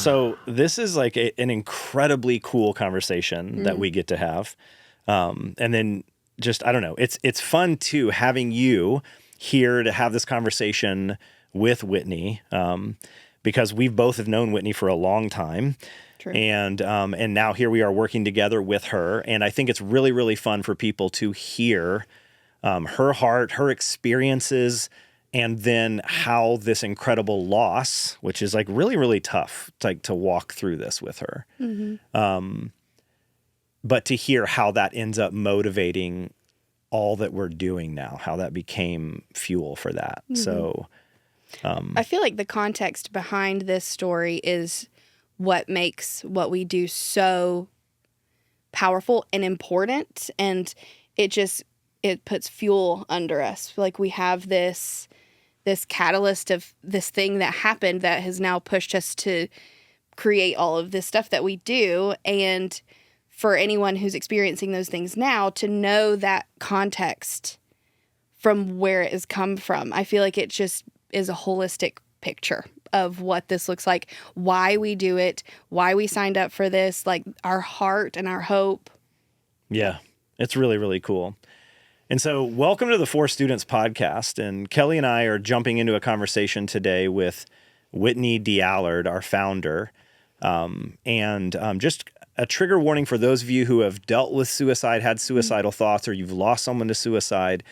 So this is like an incredibly cool conversation that we get to have. And then just, I don't know, it's fun too, having you here to have this conversation with Whitney, because we've both have known Whitney for a long time. True. And now here we are working together with her. And I think it's really, really fun for people to hear her heart, her experiences, and then how this incredible loss, which is like really, really tough to walk through this with her. But to hear how that ends up motivating all that we're doing now, how that became fuel for that. So I feel like the context behind this story is what makes what we do so powerful and important. And it puts fuel under us. Like we have this catalyst of this thing that happened that has now pushed us to create all of this stuff that we do. And for anyone who's experiencing those things now, to know that context from where it has come from, I feel like it just is a holistic picture of what this looks like, why we do it, why we signed up for this, like our heart and our hope. Yeah, it's really, really cool. And so welcome to the Four Students podcast. And Kelly and I are jumping into a conversation today with Whitney D'Allaird, our founder. Just a trigger warning for those of you who have dealt with suicide, had suicidal thoughts, or you've lost someone to suicide.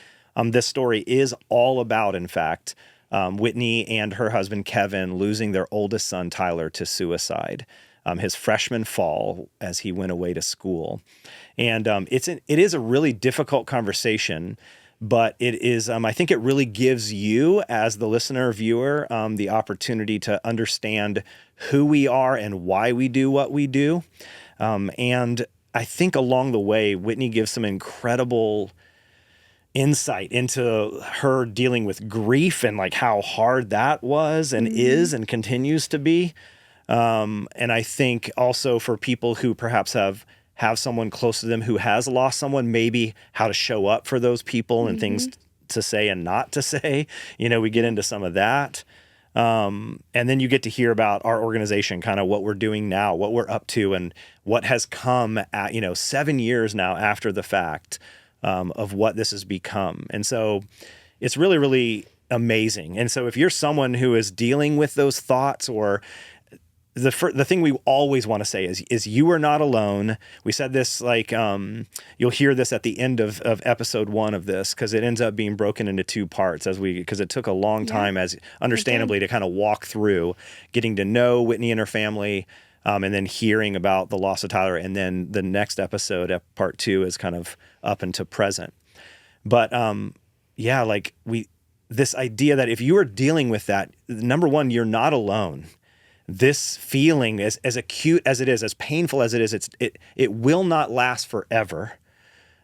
This story is all about, in fact, Whitney and her husband, Kevin, losing their oldest son, Tyler, to suicide. His freshman fall as he went away to school. And it is a really difficult conversation, but it is, I think it really gives you as the listener, viewer, the opportunity to understand who we are and why we do what we do. And I think along the way, Whitney gives some incredible insight into her dealing with grief and like how hard that was and is and continues to be. And I think also for people who perhaps have someone close to them who has lost someone, maybe how to show up for those people and things to say and not to say, we get into some of that. And then you get to hear about our organization, kind of what we're doing now, what we're up to, and what has come at, 7 years now after the fact, of what this has become. And so it's really, really amazing. And so if you're someone who is dealing with those thoughts, or the thing we always want to say is you are not alone. We said this, like, you'll hear this at the end of episode 1 of this, because it ends up being broken into 2 parts because it took a long time, as understandably, to kind of walk through getting to know Whitney and her family, and then hearing about the loss of Tyler. And then the next episode, part 2, is kind of up into present. But this idea that if you are dealing with that, number one, you're not alone. This feeling, as acute as it is, as painful as it is, it will not last forever.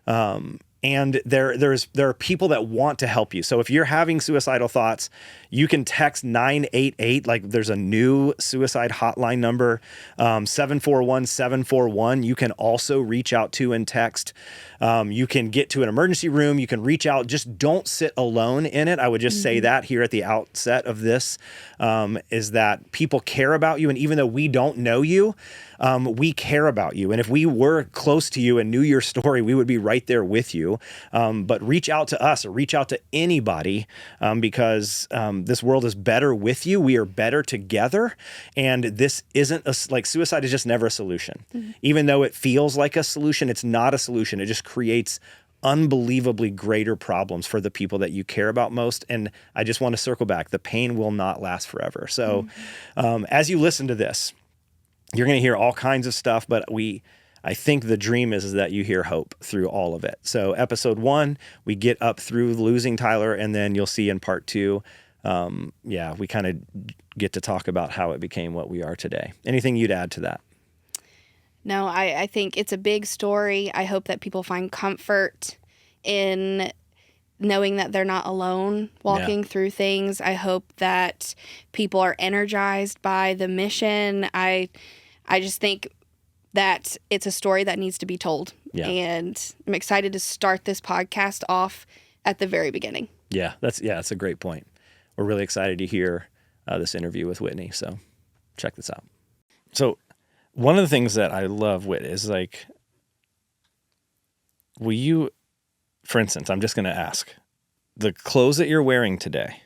And there are people that want to help you. So if you're having suicidal thoughts, you can text 988. Like, there's a new suicide hotline number, 741-741. You can also reach out to and text. You can get to an emergency room. You can reach out. Just don't sit alone in it. I would just say that here at the outset of this, is that people care about you. And even though we don't know you, we care about you. And if we were close to you and knew your story, we would be right there with you. But reach out to us, or reach out to anybody, because this world is better with you. We are better together. And this isn't suicide is just never a solution. Even though it feels like a solution, it's not a solution. It just creates unbelievably greater problems for the people that you care about most. And I just want to circle back. The pain will not last forever. So as you listen to this, you're going to hear all kinds of stuff, but I think the dream is that you hear hope through all of it. So episode 1, we get up through losing Tyler, and then you'll see in part 2, we kind of get to talk about how it became what we are today. Anything you'd add to that? No, I think it's a big story. I hope that people find comfort in knowing that they're not alone walking through things. I hope that people are energized by the mission. I just think that it's a story that needs to be told. Yeah. And I'm excited to start this podcast off at the very beginning. Yeah, that's a great point. We're really excited to hear this interview with Whitney. So check this out. So one of the things that I love, Whit, is like, will you, for instance, I'm just going to ask, the clothes that you're wearing today,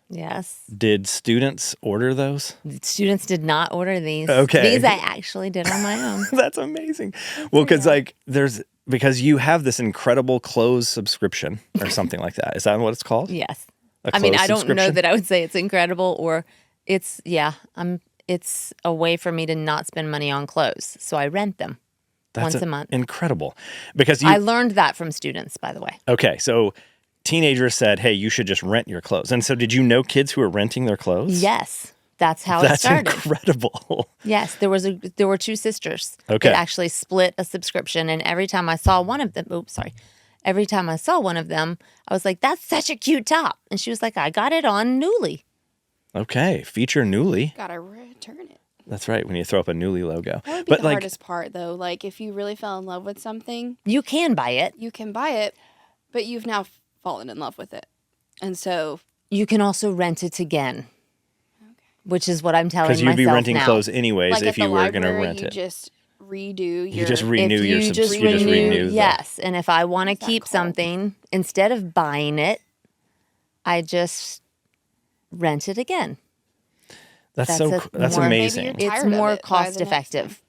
Yes. did students order those? Students did not order these. Okay. These I actually did on my own. That's amazing. Well, because because you have this incredible clothes subscription or something like that. Is that what it's called? Yes. A I mean, clothes I don't know subscription? that I would say it's incredible or it's a way for me to not spend money on clothes. So I rent them once a month. Incredible. Because I learned that from students, by the way. Okay, so teenagers said, hey, you should just rent your clothes. And so did you know kids who were renting their clothes? Yes. That's how it started. That's incredible. Yes, there were two sisters Okay. that actually split a subscription, and every time I saw one of them, I was like, "That's such a cute top," and she was like, "I got it on Nuuly." Okay, feature Nuuly. Gotta return it. That's right, when you throw up a Nuuly logo. That would be the hardest part, though. Like, if you really fell in love with something, You can buy it. you can buy it, but you've now fallen in love with it. And so, You can also rent it again, which is what I'm telling myself because you'd be renting now. clothes anyways like if at the you were going to library, rent you it. just redo your... You just renew If your you just subscription. renew, yes. And if I want to that keep called? something, instead of buying it, I just rent it again. That's more- amazing. Maybe you're It's tired of more it by the cost next effective.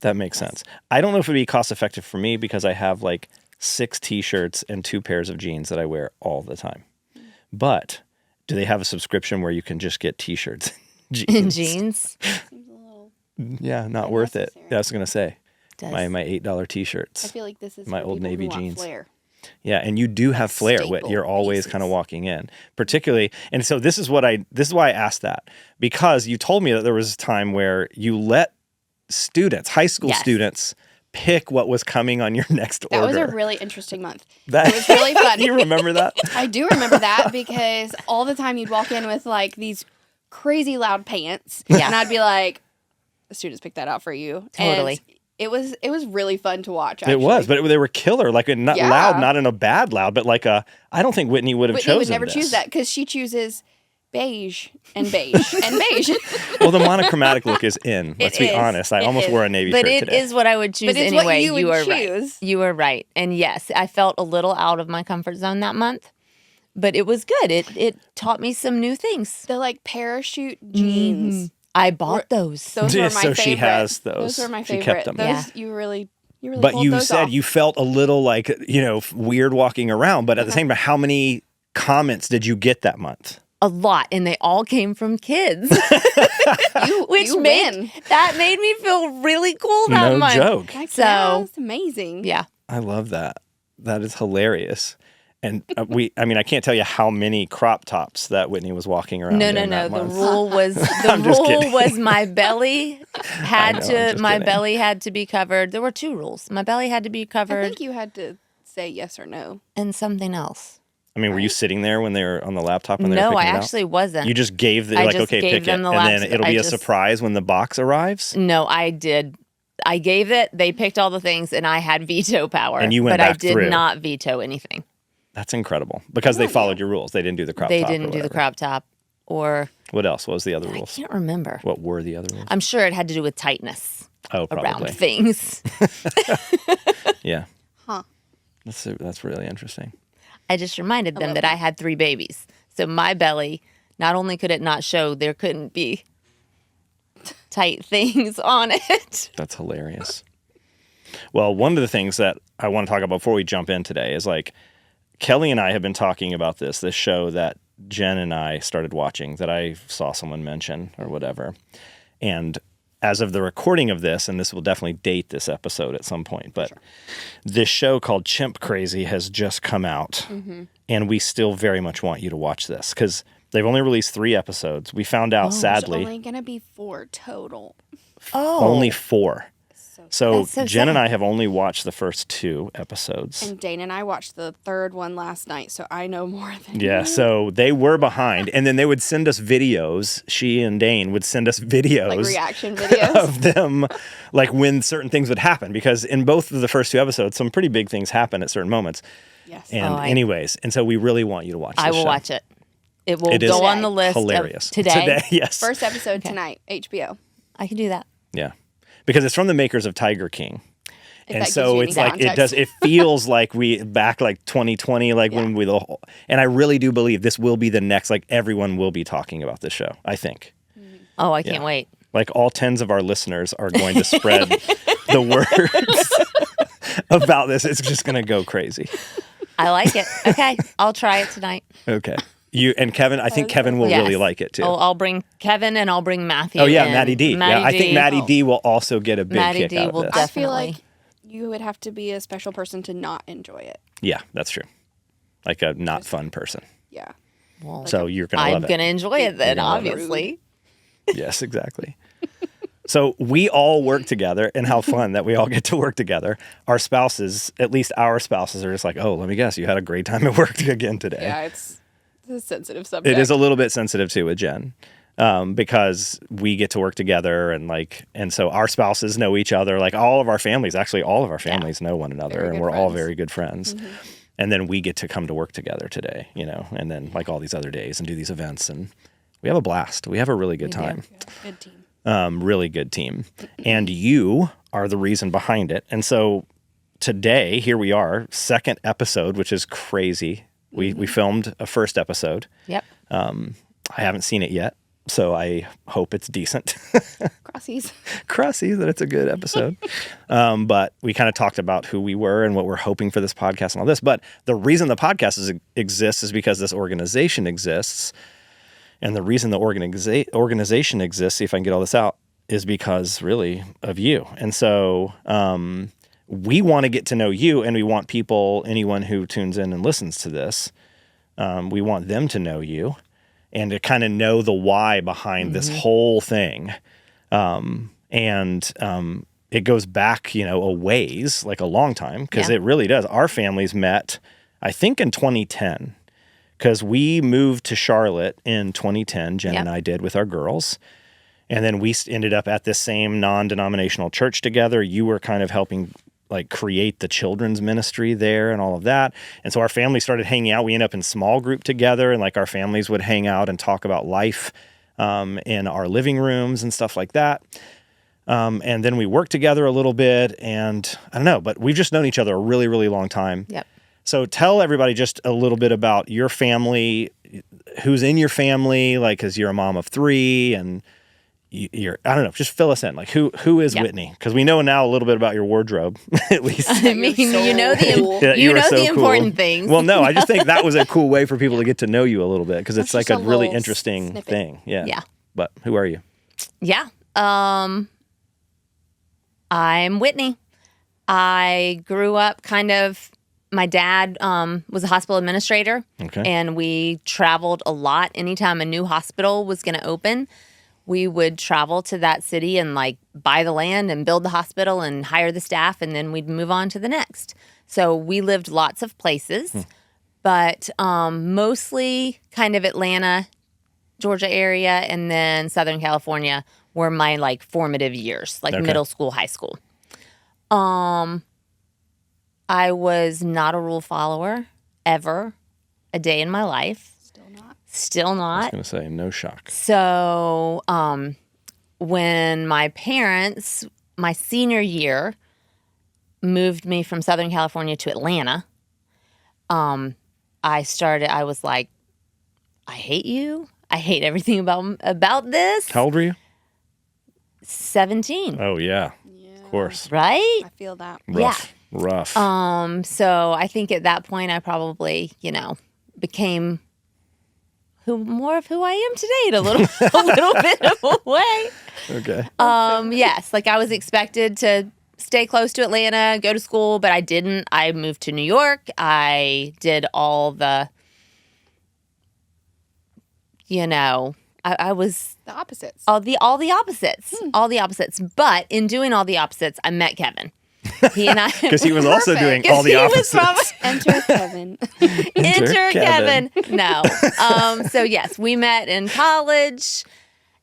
That makes sense. I don't know if it'd be cost effective for me because I have like 6 t-shirts and 2 pairs of jeans that I wear all the time. But do they have a subscription where you can just get t-shirts In jeans. Seems a little... Yeah, not worth it. Unnecessary. I was going to say. Does. My $8 I t-shirts. feel like this is My for Old people Navy who want jeans. flair. Yeah, and you do have flair. staple You're always pieces. kind of walking in, particularly. And so this is why I asked that, because you told me that there was a time where you let students, high school Yes. students, pick what was coming on your next That order. was a really interesting month. That It was really fun. You remember that? I do remember that because all the time you'd walk in with like these crazy loud pants. Yeah. And I'd be like, the students picked that out for you. Totally. And it was really fun to watch. It was, but they were killer. Like not Yeah. loud, not in a bad loud, but like I don't think Whitney would have Whitney chosen would never this. choose that because she chooses beige and beige and beige. Well, the monochromatic look is in. Let's be is. honest. I It almost is. wore a navy But shirt it today. is what I would choose But it's what anyway. you would are right. choose. You are right. And yes, I felt a little out of my comfort zone that month, but it was good. It taught me some new things. The like parachute jeans. I bought those. Those Yeah, were my so favorite. she has Those those. were my She favorite. kept them. Those Yeah. you really But pulled you those said off. you felt a little like, weird walking around. But at the same time, how many comments did you get that month? A lot, and they all came from kids, which you made win. made me feel really cool that No month. joke. Heck So- yeah, it's amazing. Yeah, I love that. That is hilarious. And I can't tell you how many crop tops that Whitney was walking around no. in that The month. rule was I'm just kidding. my belly had I know, I'm just kidding. belly had to be covered. There were 2 rules. My belly had to be I covered, think you had to say yes or no. and something else. I mean, were you sitting there when they were on the laptop when they were No, picking I it out? actually wasn't. You just gave I like, just okay, gave pick it. them the And then laptop. it'll I be a just- surprise when the box arrives. No, I did. I gave it. They picked all the things, and I had veto power. And you went but I back did through. not veto anything. That's incredible. Because they followed your rules. They didn't do the crop They top. or didn't do the whatever. crop top, or What else? What was the other I rules? can't remember. What were the other rules? I'm sure it had to do with tightness Oh, around probably. things. Yeah. Huh. That's really interesting. I just reminded them love that I had 3 babies, so my belly not only could it not show, there couldn't be tight things on it. That's hilarious. Well, one of the things that I want to talk about before we jump in today is like Kelly and I have been talking about this show that Jen and I started watching that I saw someone mention or whatever. And as of the recording of this, and this will definitely date this episode at some point, but this show called Chimp Crazy has just come out. And we still very much want you to watch this because they've only released 3 episodes. We found out, There's sadly, only gonna be 4 total. only 4. So That's so Jen and sad. I have only watched the first 2 episodes. And Dane and I watched the 3rd one last night, so I know more than Yeah, you. so they were behind. And then they would send us videos. She and Dane would send us videos Like reaction videos. of them, like when certain things would happen. Because in both of the first 2 episodes, some pretty big things happen at certain moments. Yes. And anyways, and so we really want you to watch this I will show. watch it. It will It is go on the list Today. of Hilarious. today. Yes. First episode tonight, HBO. I can do that. Yeah. Because it's from the makers of Tiger King. If And that so gives you it's any like context. it feels like we back like 2020, like when we and I really do believe this will be the next, like everyone will be talking about this show, I think. Oh, I can't wait. Like all tens of our listeners are going to spread the words about this. It's just going to go crazy. I like it. Okay. I'll try it tonight. Okay. You and Kevin, I think Kevin will really Yes. like it too. I'll bring Kevin and I'll bring Matthew. Oh yeah, in. Maddie D. I think Maddie D will also get a big Maddie kick D out of will this. I feel definitely. like you would have to be a special person to not enjoy it. Yeah, that's true. Like a not fun person. Yeah. Well, So you're going to love I'm going to enjoy it then, gonna love it. obviously. it. Yes, exactly. So we all work together, and how fun that we all get to work together. Our spouses, at least our spouses, are just like, oh, let me guess, you had a great time at work again today. Yeah, it's a sensitive subject. It is a little bit sensitive too with Jen, because we get to work together and so our spouses know each other. Like all of our families know one another, Very and good we're all friends. very good friends. And then we get to come to work together today, and then like all these other days and do these events, and we have a blast. We have a really good time. Good team. Really good team. And you are the reason behind it. And so today, here we are, second episode, which is crazy. We filmed a first episode. Yep. I haven't seen it yet, so I hope it's decent. Crossies. Crossy that it's a good episode. But we kind of talked about who we were and what we're hoping for this podcast and all this. But the reason the podcast exists is because this organization exists. And the reason the organization exists, see if I can get all this out, is because really of you. And so we want to get to know you, and we want anyone who tunes in and listens to this, we want them to know you and to kind of know the why behind this whole thing. And it goes back, a ways, like a long time, because it really does. Our families met, I think, in 2010. Because we moved to Charlotte in 2010, Jen and I did, with our girls. And then we ended up at this same non-denominational church together. You were kind of helping like create the children's ministry there and all of that. And so our family started hanging out. We ended up in small group together, and like our families would hang out and talk about life in our living rooms and stuff like that. And then we worked together a little bit, and I don't know, but we've just known each other a really, really long time. Yep. So tell everybody just a little bit about your family, who's in your family, like, because you're a mom of 3, and you're, I don't know, just fill us in. Like, who is Whitney? Because we know now a little bit about your wardrobe, at least. I mean, you know the important things. Well, no, I just think that was a cool way for people to get to know you a little bit, because it's That's like just a a really little interesting snippet. thing. Yeah. Yeah. But who are you? Yeah. I'm Whitney. I grew up my dad was a hospital administrator, and we traveled a lot. Anytime a new hospital was going to open, we would travel to that city and like buy the land and build the hospital and hire the staff, and then we'd move on to the next. So we lived lots of places, but mostly kind of Atlanta, Georgia area, and then Southern California were my like formative years, like middle school, high school. I was not a rule follower ever a day in my life. Still I was not. going to say, no shock. So when my parents, my senior year, moved me from Southern California to Atlanta, I was like, I hate you. I hate everything about this. How old were you? 17. Oh, yeah. Of course. Right? I feel that. Rough. So I think at that point I probably, became more of who I am today in a little bit of a way. Okay. Yes, like I was expected to stay close to Atlanta, go to school, but I didn't. I moved to New York. I did all the, I was The opposites. all the opposites. But in doing all the opposites, I met Kevin. He and I, Because he was also doing Because all the he was opposites. Enter Kevin. Enter Kevin. Kevin. No. So yes, we met in college,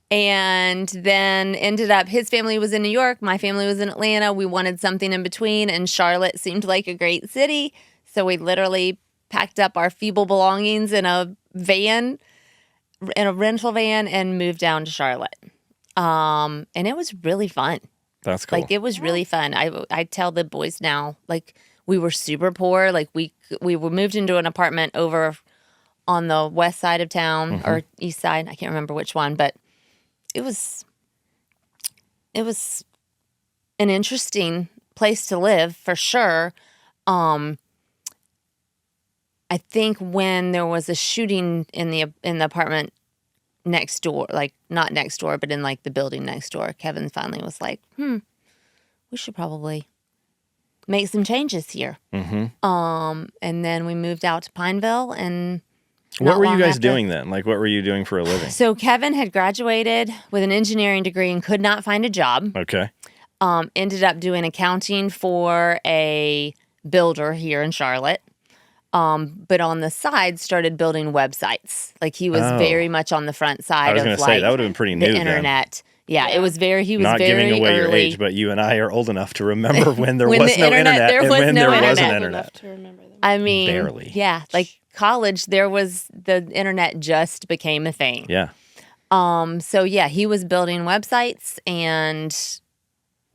and then ended up, his family was in New York, my family was in Atlanta. We wanted something in between, and Charlotte seemed like a great city. So we literally packed up our feeble belongings in a rental van, and moved down to Charlotte. And it was really fun. That's cool. Like, it was really fun. I tell the boys now, like, we were super poor. Like, we were moved into an apartment over on the west side of town or east side. I can't remember which one, but it was an interesting place to live for sure. I think when there was a shooting in the apartment next door, like not next door, but in like the building next door, Kevin finally was like, we should probably make some changes here. And then we moved out to Pineville. And what were you guys doing then? Like, what were you doing for a living? So Kevin had graduated with an engineering degree and could not find a job. Okay. Ended up doing accounting for a builder here in Charlotte. But on the side started building websites. Like, he was very much on the front side I was of going to like say, that would have been pretty the new internet. Yeah, it was very, he was Not very giving away early. your age, but you and I are old enough to remember when there When was the no internet- there and was when no there was an internet. internet. Enough to remember them. I mean, Barely. Yeah, like college, the internet just became a thing. Yeah. So yeah, he was building websites and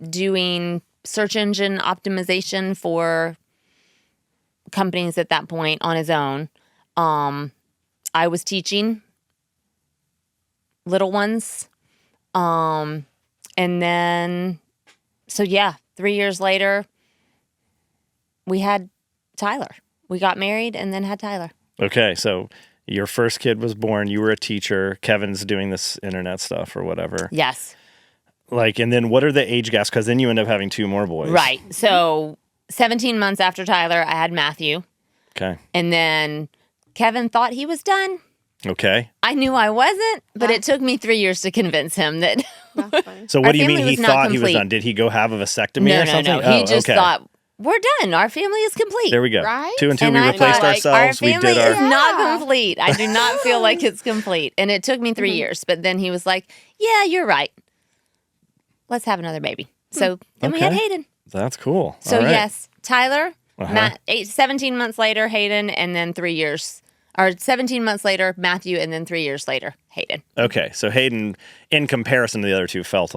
doing search engine optimization for companies at that point on his own. I was teaching little ones. And then, so yeah, 3 years later, we had Tyler. We got married and then had Tyler. Okay, so your first kid was born. You were a teacher. Kevin's doing this internet stuff or whatever. Yes. Like, and then what are the age gaps? Because then you end up having 2 more boys. Right. So 17 months after Tyler, I had Matthew. Okay. And then Kevin thought he was done. Okay. I knew I wasn't, but it took me 3 years to convince him that. That's fine. So Our what do you mean family he was not thought he was complete. done? Did he go have a vasectomy No, or something? no. He just okay. thought, we're done. Our family is complete. There we go. Right? 2 and 2, And we I replaced thought, like, our ourselves. We family did our... is not complete. I do not feel like it's complete. And it took me 3 years. But then he was like, yeah, you're right. Let's have another baby. So then we had Okay. Hayden. That's cool. So All right. yes, Tyler, 17 months later, Hayden, and then 3 years. Or 17 months later, Matthew, and then 3 years later, Hayden. Okay, so Hayden, in comparison to the other two, felt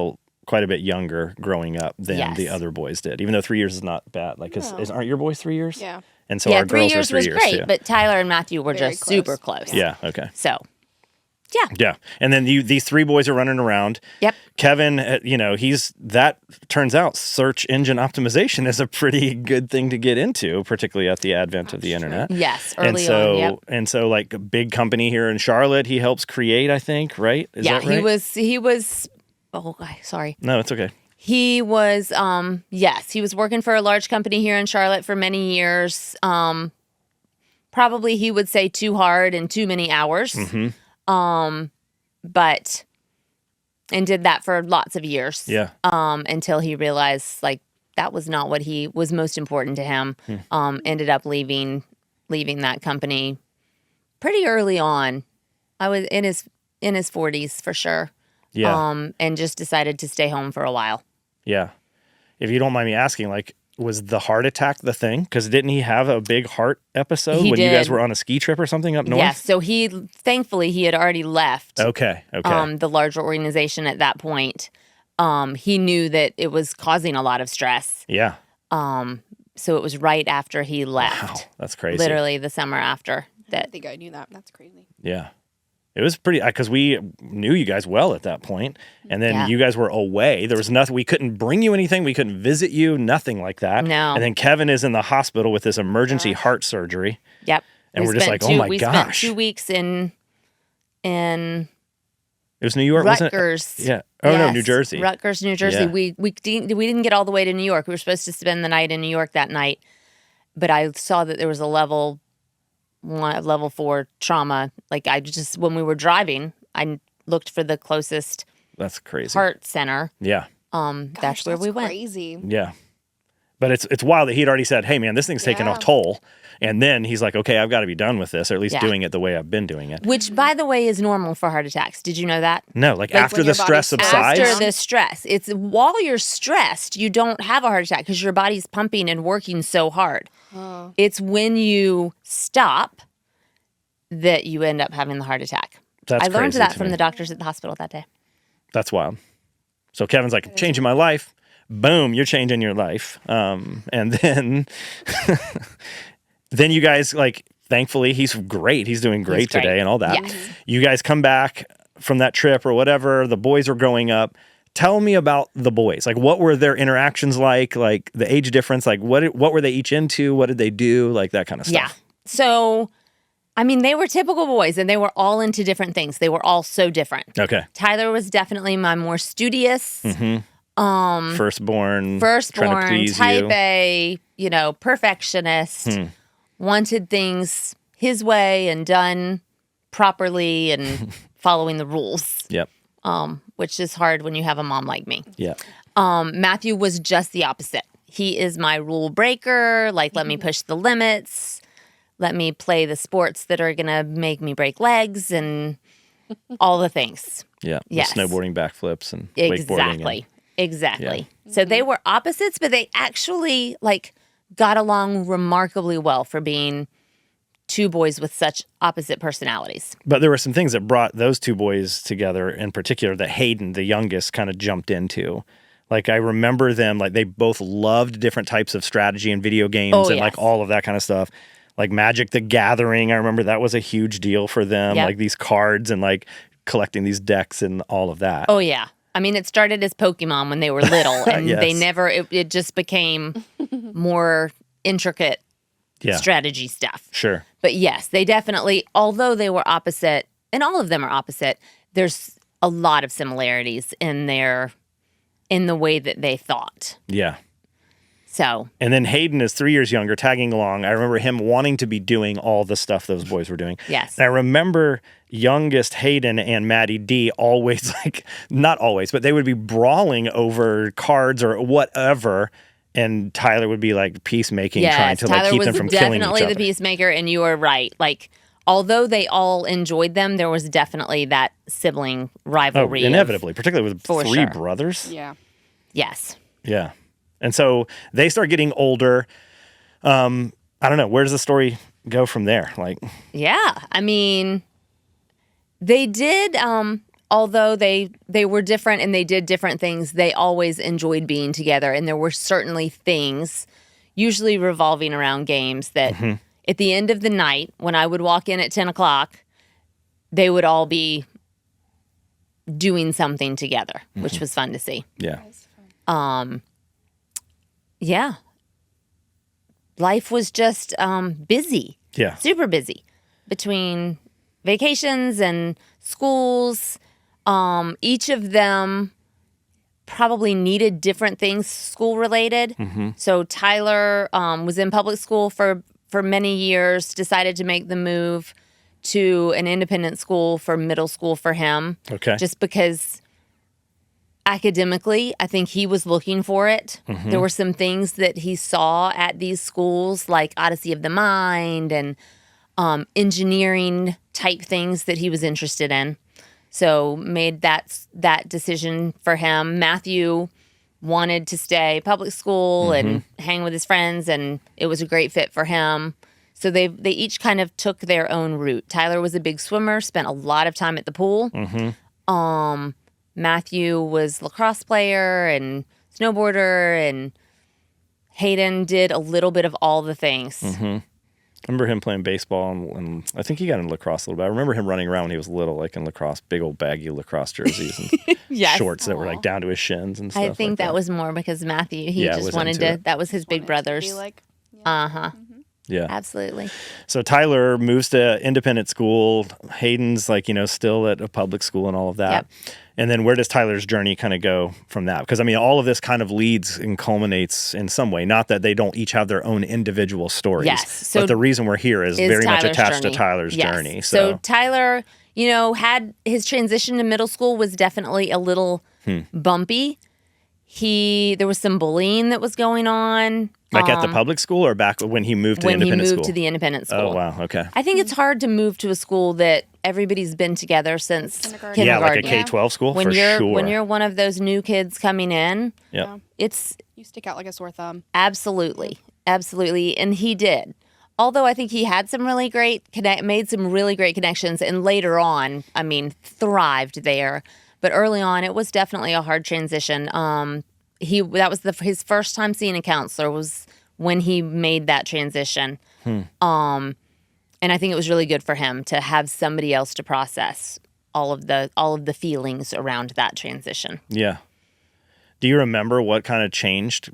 quite a bit younger growing up than Yes. the other boys did. Even though 3 years is not bad. Like, aren't your boys 3 years? Yeah. And so yeah, our 3 girls are years 3 was years great, too. but Tyler and Matthew were Very just close. super close. Yeah. Okay. So, yeah. Yeah, and then these 3 boys are running around. Yep. Kevin, that turns out search engine optimization is a pretty good thing to get into, particularly at the advent of the internet. Yes, And early so, on. Yep. and so, like a big company here in Charlotte, he helps create. I think, right? Is Yeah, that right? he was. Oh, sorry. No, it's okay. He was. Yes, he was working for a large company here in Charlotte for many years. Probably he would say too hard and too many hours. But and did that for lots of years. Yeah. Until he realized like that was not what he was most important to him. Ended up leaving that company pretty early on. I was in his 40s for sure. Yeah. And just decided to stay home for a while. Yeah. If you don't mind me asking, like, was the heart attack the thing? Because didn't he have a big heart episode He when you guys did. were on a ski trip or something up north? Yes. So thankfully he had already left Okay. Okay. the larger organization at that point. He knew that it was causing a lot of stress. yeah. So it was right after he Wow. left. That's crazy. Literally the summer after I that. think I knew that. That's crazy. Yeah. It was pretty, because we knew you guys well at that point, and then Yeah. you guys were away. There was nothing, we couldn't bring you anything. We couldn't visit you, nothing like that. No. And then Kevin is in the hospital with this emergency heart surgery. Yep. And we're just spent like, oh my we gosh. spent 2 weeks in It was New York, wasn't it? Rutgers. Yeah. Oh, no, Yes, New Jersey. Rutgers, New Jersey. Yeah. We didn't get all the way to New York. We were supposed to spend the night in New York that night, but I saw that there was a level 4 trauma. Like when we were driving, I looked for the closest That's crazy. heart center. Yeah. That's where we went. Crazy. Yeah. But it's wild that he'd already said, hey, man, this thing's taking a Yeah. toll. And then he's like, okay, I've got to be done with this, or at least Yeah. doing it the way I've been doing it. Which, by the way, is normal for heart attacks. Did you know that? No, like after when the your body stress slows subsides. After the stress. It's while you're stressed, you don't have a heart attack because your body's pumping and working so hard. Oh. It's when you stop that you end up having the heart attack. That's I learned crazy that to from me. the doctors at the hospital that day. That's wild. So Kevin's like, changing my life. Boom, you're changing your life. And then, then you guys, like, thankfully, he's great. He's doing great today and all that. Yes. You guys come back from that trip or whatever. The boys were growing up. Tell me about the boys. Like, what were their interactions like the age difference? Like, what were they each into? What did they do? Like, that kind of stuff. Yeah. So, I mean, they were typical boys, and they were all into different things. They were all so different. Okay. Tyler was definitely my more studious. Firstborn, trying to please type you. A, perfectionist, wanted things his way and done properly and following the rules. Yep. Which is hard when you have a mom like me. Yeah. Matthew was just the opposite. He is my rule breaker, like let me push the limits, let me play the sports that are going to make me break legs and all the things. Yeah. Yes. The snowboarding backflips and wakeboarding. Exactly. So they were opposites, but they actually got along remarkably well for being two boys with such opposite personalities. But there were some things that brought those two boys together in particular that Hayden, the youngest, kind of jumped into. Like, I remember them, like, they both loved different types of strategy and video games and like all of that kind of stuff. Like Magic the Gathering, I remember that was a huge deal for them. Yep. Like these cards and like collecting these decks and all of that. Oh, yeah. I mean, it started as Pokemon when they were little, and Yes. they never, it just became more intricate strategy stuff. Sure. But yes, they definitely, although they were opposite, and all of them are opposite, there's a lot of similarities in the way that they thought. Yeah. So. And then Hayden is 3 years younger, tagging along. I remember him wanting to be doing all the stuff those boys were doing. Yes. And I remember youngest Hayden and Maddie D always, like, not always, but they would be brawling over cards or whatever. And Tyler would be like peacemaking, trying to like keep them from killing each other. Tyler was definitely the peacemaker, and you are right. Like, although they all enjoyed them, there was definitely that sibling rivalry. Oh, inevitably, particularly with For three sure. brothers. Yeah. Yes. Yeah. And so they start getting older. I don't know. Where does the story go from there? Like, Yeah. I mean, they did, although they were different and they did different things, they always enjoyed being together. And there were certainly things, usually revolving around games, that at the end of the night, when I would walk in at 10 o'clock, they would all be doing something together, which was fun to see. yeah. Yeah. Life was just busy. Yeah. Super busy between vacations and schools. Each of them probably needed different things school related. So Tyler was in public school for many years, decided to make the move to an independent school for middle school for him. Okay. Just because academically, I think he was looking for it. There were some things that he saw at these schools, like Odyssey of the Mind and engineering type things that he was interested in. So made that decision for him. Matthew wanted to stay public school and hang with his friends, and it was a great fit for him. So they each kind of took their own route. Tyler was a big swimmer, spent a lot of time at the pool. Matthew was lacrosse player and snowboarder, and Hayden did a little bit of all the things. I remember him playing baseball, and I think he got into lacrosse a little bit. I remember him running around when he was little, like in lacrosse, big old baggy lacrosse jerseys and Yes. shorts that were like down to his shins and stuff. I think like that was more because Matthew, he Yeah, just was wanted into to, it. that was his big brother's. Be like, Yeah. Absolutely. So Tyler moves to independent school. Hayden's like, still at a public school and all of that. Yep. And then where does Tyler's journey kind of go from that? Because I mean, all of this kind of leads and culminates in some way. Not that they don't each have their own individual stories. Yes. But the reason we're here is very much Tyler's attached journey. to Tyler's Yes. journey. So Tyler, had his transition to middle school was definitely a little bumpy. There was some bullying that was going on. Like at the public school or back when he moved to the when he independent moved school? to the independent school. Oh, wow. Okay. I think it's hard to move to a school that everybody's been together since kindergarten. Yeah, like a K-12 school when for you're sure. when you're one of those new kids coming in, Yep. it's you stick out like a sore thumb. absolutely, and he did. Although I think he had some really great made some really great connections, and later on, I mean, thrived there. But early on, it was definitely a hard transition. That was his first time seeing a counselor was when he made that transition. And I think it was really good for him to have somebody else to process all of the feelings around that transition. Yeah. Do you remember what kind of changed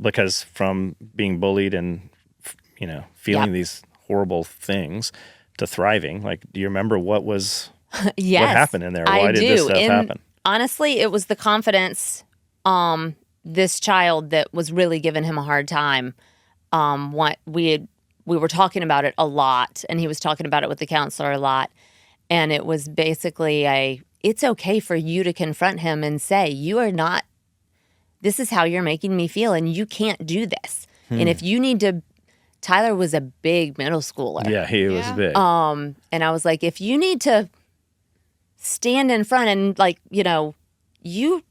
because from being bullied and, feeling these horrible things to thriving? Like, do you remember what Yes, what happened in there? Why did this stuff happen? Honestly, it was the confidence, this child that was really giving him a hard time. What we were talking about it a lot, and he was talking about it with the counselor a lot. And it was basically it's okay for you to confront him and say, you are not, this is how you're making me feel, and you can't do this. And if you need to, Tyler was a big middle schooler. Yeah, he was big. And I was like, if you need to stand in front and you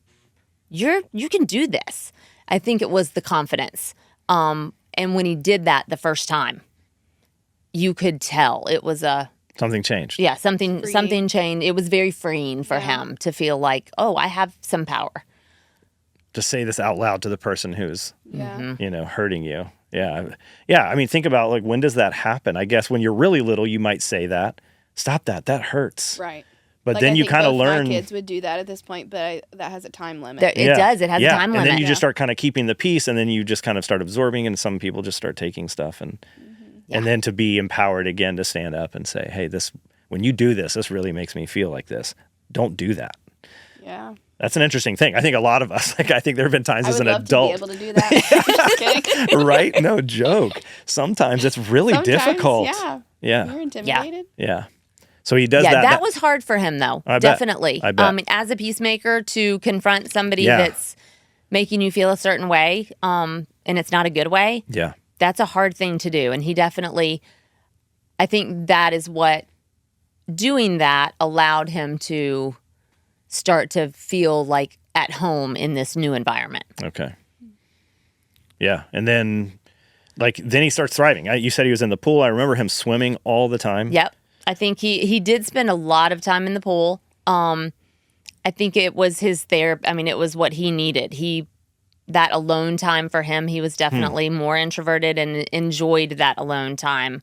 can do this. I think it was the confidence. And when he did that the first time, you could tell it was something changed. Yeah, something changed. It was very freeing for him to feel like, oh, I have some power. To say this out loud to the person who's, hurting you. Yeah. Yeah. I mean, think about when does that happen? I guess when you're really little, you might say that. Stop that. That hurts. Right. But then you kind of learn. My kids would do that at this point, but that has a time limit. It does. It has a time limit. And then you just start kind of keeping the peace, and then you just kind of start absorbing, and some people just start taking stuff. And then to be empowered again to stand up and say, hey, when you do this really makes me feel like this. Don't do that. Yeah. That's an interesting thing. I think a lot of us, I think there have been times as an adult. I would love to be able to do that. Just kidding. Right? No joke. Sometimes it's really difficult. Yeah. You're intimidated. Yeah. So he does that. Yeah, that was hard for him, though. Definitely. I bet. As a peacemaker, to confront somebody that's making you feel a certain way, and it's not a good way. Yeah. That's a hard thing to do. And he definitely, I think that is what doing that allowed him to start to feel like at home in this new environment. Okay. Yeah. And then he starts thriving. You said he was in the pool. I remember him swimming all the time. Yep. I think he did spend a lot of time in the pool. I think it was his therapy. I mean, it was what he needed. That alone time for him, he was definitely more introverted and enjoyed that alone time.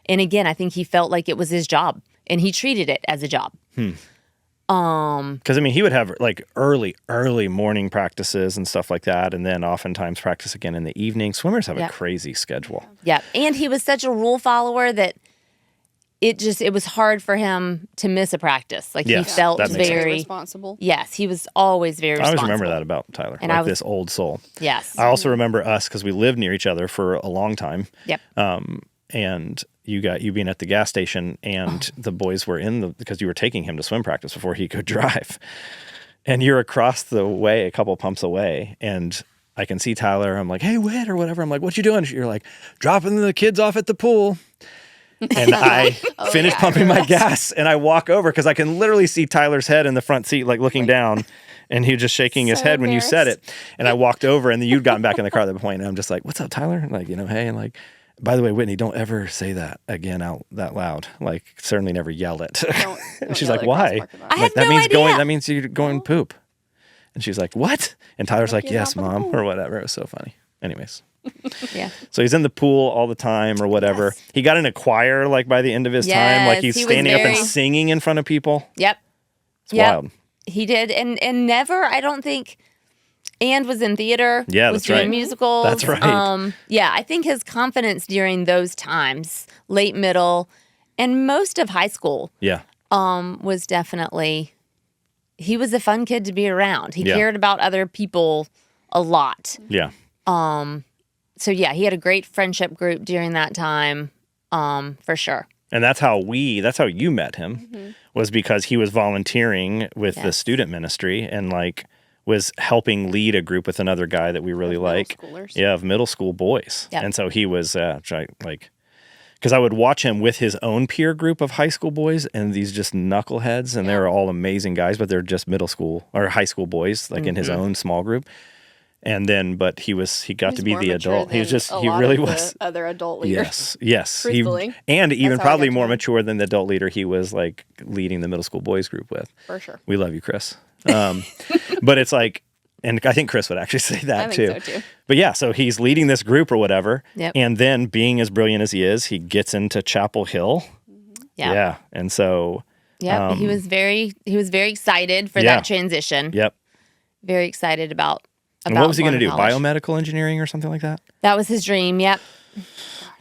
And again, I think he felt like it was his job, and he treated it as a job. Because he would have early morning practices and stuff like that, and then oftentimes practice again in the evening. Swimmers have a crazy schedule. Yeah, and he was such a rule follower that it was hard for him to miss a practice. He felt very responsible. Yes, he was always very responsible. I always remember that about Tyler, and this old soul. Yes. I also remember us because we lived near each other for a long time. Yep. And you being at the gas station, and the boys were because you were taking him to swim practice before he could drive. And you're across the way, a couple pumps away, and I can see Tyler. I'm like, hey, Whit, or whatever. I'm like, what you doing? You're like, dropping the kids off at the pool. And I finish pumping my gas, and I walk over because I can literally see Tyler's head in the front seat, looking down, and he was just shaking his head when you said it. And I walked over, and then you'd gotten back in the car at that point, and I'm just like, what's up, Tyler? Hey, and by the way, Whitney, don't ever say that again out that loud. Certainly never yell it. And she's like, why? I had no idea. That means you're going poop. And she's like, what? And Tyler's like, yes, Mom, or whatever. It was so funny. Anyways. Yeah. So he's in the pool all the time or whatever. Yes. He got in a choir by the end of his time. He's standing up and singing in front of people. Yep. It's wild. He did. And never, I don't think, and was in theater. Yeah, was that's doing right. musicals. That's right. I think his confidence during those times, late middle, and most of high school, was definitely, he was a fun kid to be around. He cared about other people a lot. Yeah. So he had a great friendship group during that time, for sure. And that's how you met him, was because he was volunteering with the student ministry and was helping lead a group with another guy that we really like. Yeah, of middle school boys. Yep. And so he was because I would watch him with his own peer group of high school boys and these just knuckleheads, and they're all amazing guys, but they're just middle school or high school boys, in his own small group. And then, but he got to be the adult. He really was. Other adult leaders. Yes. Truthfully. And even probably more mature than the adult leader he was leading the middle school boys group with. For sure. We love you, Chris. But it's like, and I think Chris would actually say that I too. think so too. But yeah, so he's leading this group or whatever. Yep. And then being as brilliant as he is, he gets into Chapel Hill. Yeah. Yeah. And so. Yep. He was very excited for Yeah. that transition. Yep. Very excited about And what was he going to do? college. Biomedical engineering or something like that? That was his dream. Yep.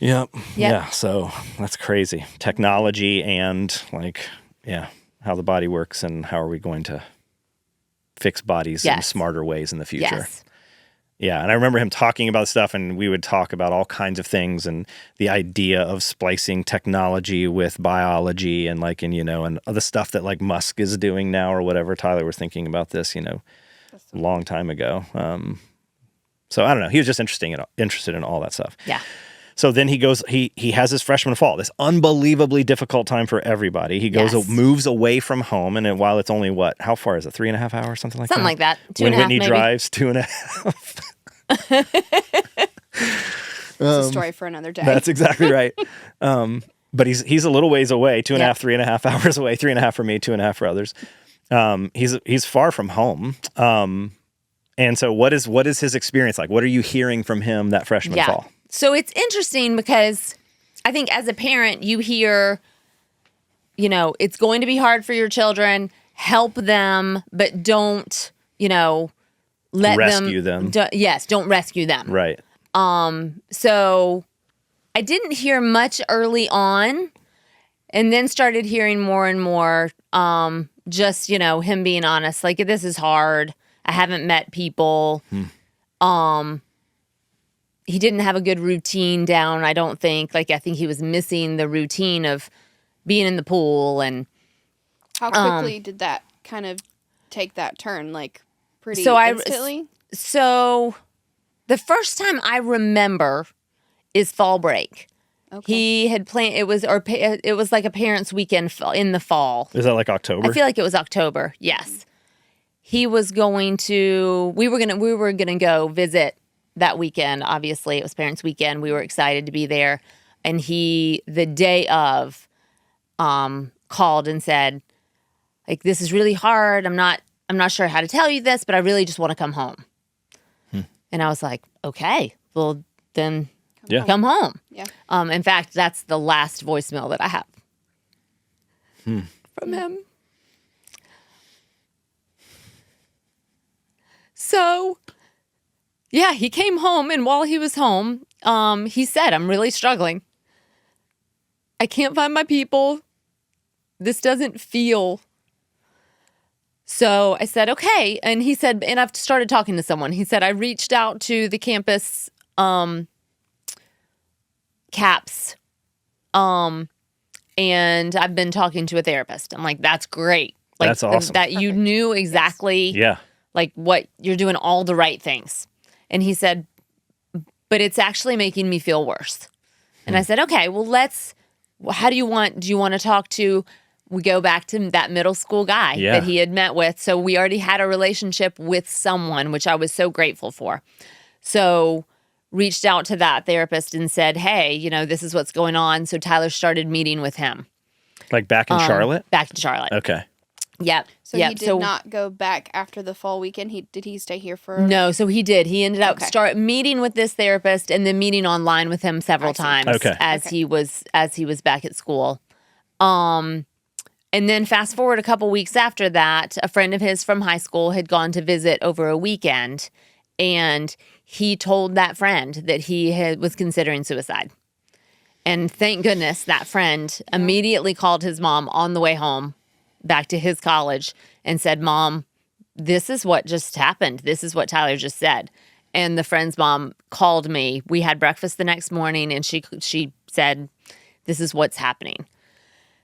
Yep. Yeah. So that's crazy. Technology and like, yeah, how the body works and how are we going to fix bodies in Yes. smarter ways in the future. Yes. Yeah. And I remember him talking about stuff, and we would talk about all kinds of things and the idea of splicing technology with biology and like, and, you know, and the stuff that like Musk is doing now or whatever. Tyler was thinking about this, you know, a long time ago. So I don't know. He was just interested in all that stuff. Yeah. So then he goes, he has his freshman fall, this unbelievably difficult time for everybody. He goes, Yes. moves away from home. And while it's only how far is it? 3.5 hours, something like Something that? like that. When 2.5 Whitney maybe. drives 2.5. It's a story for another day. That's exactly right. But he's a little ways away, 3.5 hours away, 3.5 for me, 2.5 for others. He's far from home. And so what is his experience like? What are you hearing from him that freshman fall? So it's interesting because I think as a parent, you hear, you know, it's going to be hard for your children. Help them, but don't, you know, let Rescue them. Don't rescue them. Right. So I didn't hear much early on, and then started hearing more and more. Just, you know, him being honest, like, this is hard. I haven't met people. He didn't have a good routine down, I don't think. Like, I think he was missing the routine of being in the pool. And How quickly did that kind of take that turn? Like, pretty So instantly? so the first time I remember is fall break. Okay. He had planned, it was like a parents' weekend in the fall. Is that like October? I feel like it was October. Yes. He was going to, we were going to go visit that weekend. Obviously, it was parents' weekend. We were excited to be there. And he, the day of, called and said, like, this is really hard. I'm not sure how to tell you this, but I really just want to come home. And I was like, okay, well then come home. Yeah. In fact, that's the last voicemail that I have from him. So, yeah, he came home, and while he was home, he said, I'm really struggling. I can't find my people. This doesn't feel. So I said, okay. And he said, and I've started talking to someone. He said, I reached out to the campus CAPS, and I've been talking to a therapist. I'm like, that's great. Like, That's awesome. That you knew exactly Yeah. like what you're doing all the right things. And he said, but it's actually making me feel worse. And I said, okay, well, do you want to talk to, we go back to that middle school guy that he had met with. So we already had a relationship with someone, which I was so grateful for. So reached out to that therapist and said, hey, you know, this is what's going on. So Tyler started meeting with him. Like back in Charlotte? Back in Charlotte. Okay. Yep. So he did not go back after the fall weekend. Did he stay here for? No, so he did. He ended up Okay. meeting with this therapist and then meeting online with him several times Okay. as he was back at school. And then fast forward a couple weeks after that, a friend of his from high school had gone to visit over a weekend, and he told that friend that he was considering suicide. And thank goodness that friend immediately called his mom on the way home back to his college and said, Mom, this is what just happened. This is what Tyler just said. And the friend's mom called me. We had breakfast the next morning, and she said, this is what's happening.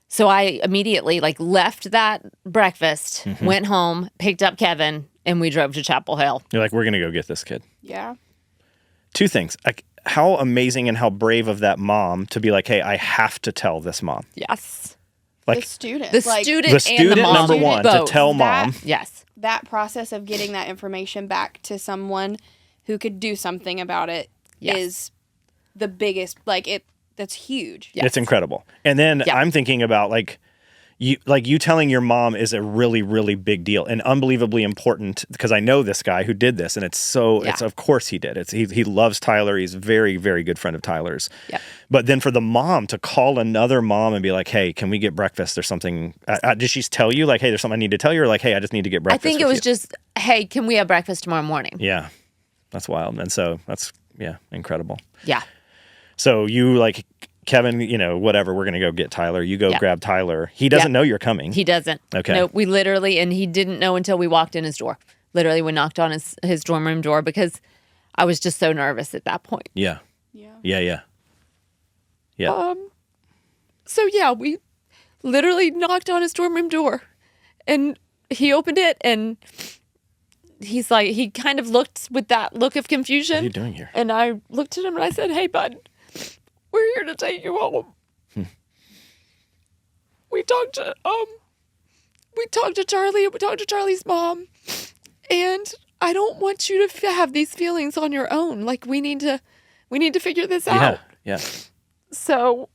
So I immediately left that breakfast, went home, picked up Kevin, and we drove to Chapel Hill. You're like, we're going to go get this kid. Yeah. Two things. Like, how amazing and how brave of that mom to be like, hey, I have to tell this mom. Yes. Like, The student. The like, student the and student, the mom. number one, to both. tell That- mom. Yes. that process of getting that information back to someone who could do something about it is the biggest, that's huge. Yes. It's incredible. And then Yeah. I'm thinking about you telling your mom is a really, really big deal and unbelievably important, because I know this guy who did this, and it's of course he did. He loves Tyler. He's a very, very good friend of Tyler's. Yep. But then for the mom to call another mom and be like, hey, can we get breakfast or something? Did she tell you like, hey, there's something I need to tell you, or like, hey, I just need to get breakfast? I think it was just, hey, can we have breakfast tomorrow morning? Yeah. That's wild. And so that's, incredible. Yeah. So you like, Kevin, whatever, we're going to go get Tyler. You go grab Tyler. He doesn't know you're coming. He doesn't. Okay. No, we literally, and he didn't know until we walked in his door. Literally, we knocked on his dorm room door because I was just so nervous at that point. Yeah. Yeah. So yeah, we literally knocked on his dorm room door and he opened it and he's like, he kind of looked with that look of confusion. What are you doing here? And I looked at him and I said, hey, bud, we're here to take you home. We talked to Charlie, we talked to Charlie's mom, and I don't want you to have these feelings on your own. Like, we need to figure this out. Yeah. So,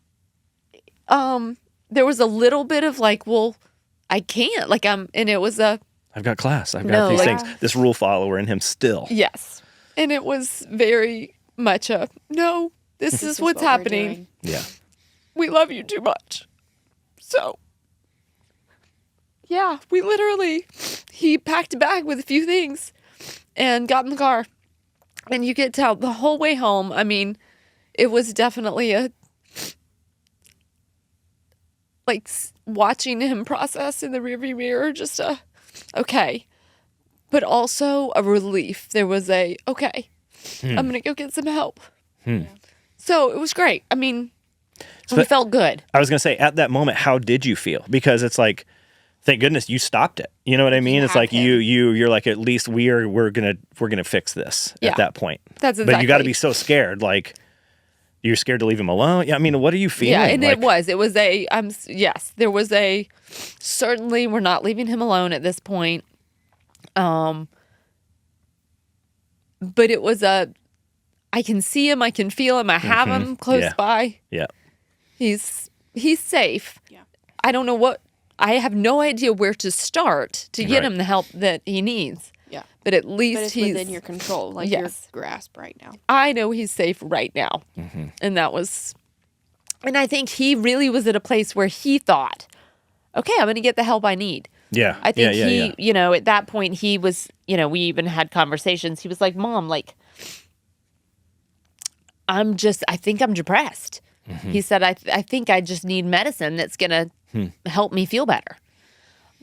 there was a little bit of like, well, I can't. Like, and it was I've got class. I've got these things. This rule follower in him still. Yes. And it was very much no, this is what's happening. Yeah. We love you too much. So, yeah, he packed a bag with a few things and got in the car. And you could tell the whole way home, I mean, it was definitely like watching him process in the rearview mirror, just okay. But also a relief. There was okay, I'm going to go get some help. So it was great. I mean, we felt good. I was going to say, at that moment, how did you feel? Because it's like, thank goodness you stopped it. You know what I mean? It's like you're like, at least we're gonna fix this at that point. That's exactly. But you got to be so scared, like you're scared to leave him alone. Yeah, I mean, what are you feeling? Yeah, and like, it was yes, there was certainly we're not leaving him alone at this point. But it was I can see him, I can feel him, I have him close by. Yeah. He's safe. Yeah. I have no idea where to start to get him the help that he needs. Yeah. But at least it's he's within your control, like your grasp right now. I know he's safe right now. And and I think he really was at a place where he thought, okay, I'm going to get the help I need. Yeah. I think he, at that point he was, we even had conversations. He was like, Mom, like, I think I'm depressed. He said, I think I just need medicine that's going to help me feel better.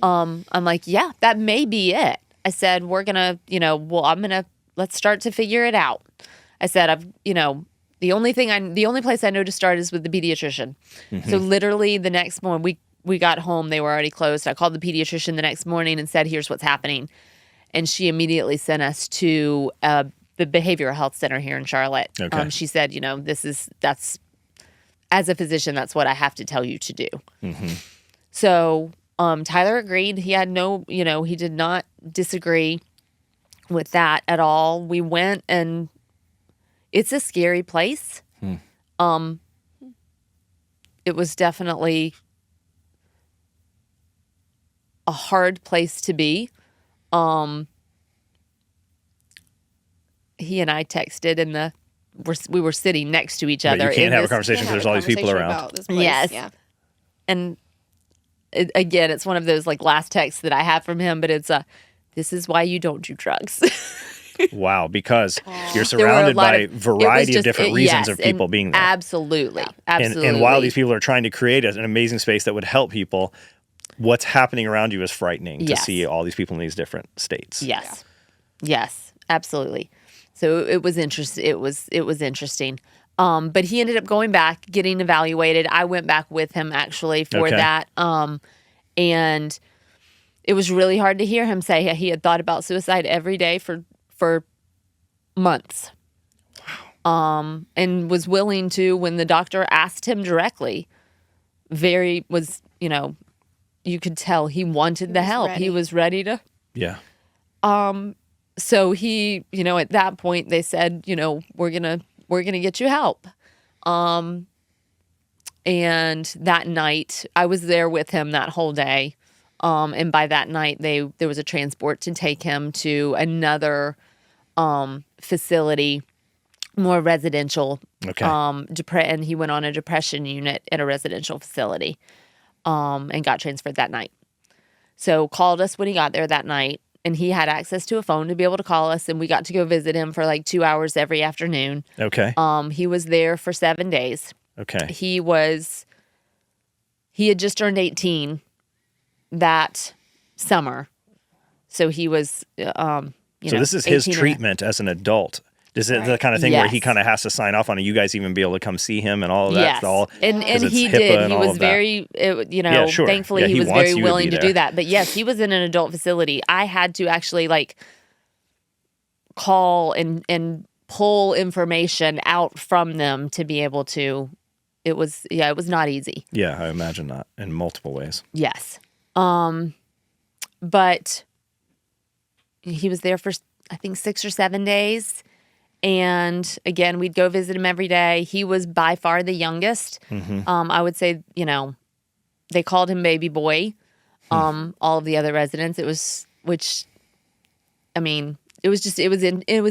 I'm like, yeah, that may be it. I said, we're going to, let's start to figure it out. I said, the only place I know to start is with the pediatrician. So literally the next morning we got home, they were already closed. I called the pediatrician the next morning and said, here's what's happening. And she immediately sent us to the behavioral health center here in Charlotte. Okay. She said, that's as a physician, that's what I have to tell you to do. So Tyler agreed. He had he did not disagree with that at all. We went, and it's a scary place. It was definitely a hard place to be. He and I texted and we were sitting next to each other. But you can't have a conversation because there's all these people around. Yes. Yeah. And again, it's one of those like last texts that I have from him, but it's this is why you don't do drugs. Wow, because you're surrounded by a variety of different reasons of people being there. Absolutely. And while these people are trying to create an amazing space that would help people, what's happening around you is frightening to see all these people in these different states. Yes. Yeah. Yes, absolutely. So it was interesting. It was interesting. But he ended up going back, getting evaluated. I went back with him actually for that. And it was really hard to hear him say he had thought about suicide every day for months. Wow. And was willing to, when the doctor asked him directly, you could tell he wanted the help. He was ready to. Yeah. So he, at that point they said, we're going to get you help. And that night, I was there with him that whole day. And by that night, there was a transport to take him to another facility, more residential. Okay. And he went on a depression unit at a residential facility and got transferred that night. So called us when he got there that night. And he had access to a phone to be able to call us. And we got to go visit him for like 2 hours every afternoon. Okay. He was there for 7 days. Okay. He had just turned 18 that summer. So he was, so this is his treatment as an adult. Is it the kind of thing where he kind of has to sign off on it? You guys even be able to come see him and all of that? Yes. And he did. He was very, thankfully he was very willing to do that. But yes, he was in an adult facility. I had to actually like call and pull information out from them to be able to, it was not easy. Yeah, I imagine that in multiple ways. Yes. But he was there for, I think, 6 or 7 days. And again, we'd go visit him every day. He was by far the youngest. Mm-hmm. I would say, they called him baby boy. All of the other residents, it was